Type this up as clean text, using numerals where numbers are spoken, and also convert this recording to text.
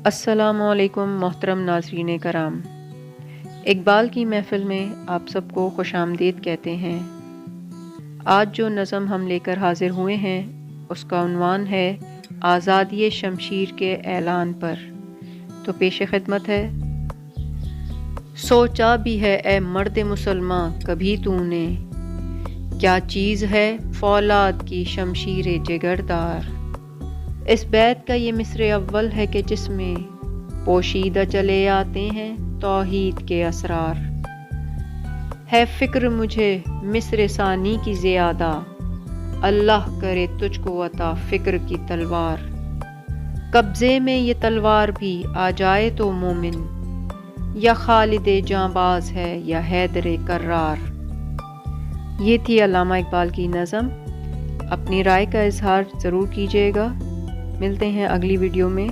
السلام علیکم محترم ناظرین کرام، اقبال کی محفل میں آپ سب کو خوش آمدید کہتے ہیں۔ آج جو نظم ہم لے کر حاضر ہوئے ہیں اس کا عنوان ہے آزادی شمشیر کے اعلان پر، تو پیش خدمت ہے۔ سوچا بھی ہے اے مرد مسلماں کبھی تو نے، کیا چیز ہے فولاد کی شمشیر جگردار۔ اس بیت کا یہ مصر اول ہے کہ جس میں پوشیدہ چلے آتے ہیں توحید کے اسرار۔ ہے فکر مجھے مصر ثانی کی زیادہ، اللہ کرے تجھ کو عطا فکر کی تلوار۔ قبضے میں یہ تلوار بھی آ جائے تو مومن، یا خالد جاں باز ہے یا حیدر کرار۔ یہ تھی علامہ اقبال کی نظم۔ اپنی رائے کا اظہار ضرور کیجیے گا۔ ملتے ہیں اگلی ویڈیو میں۔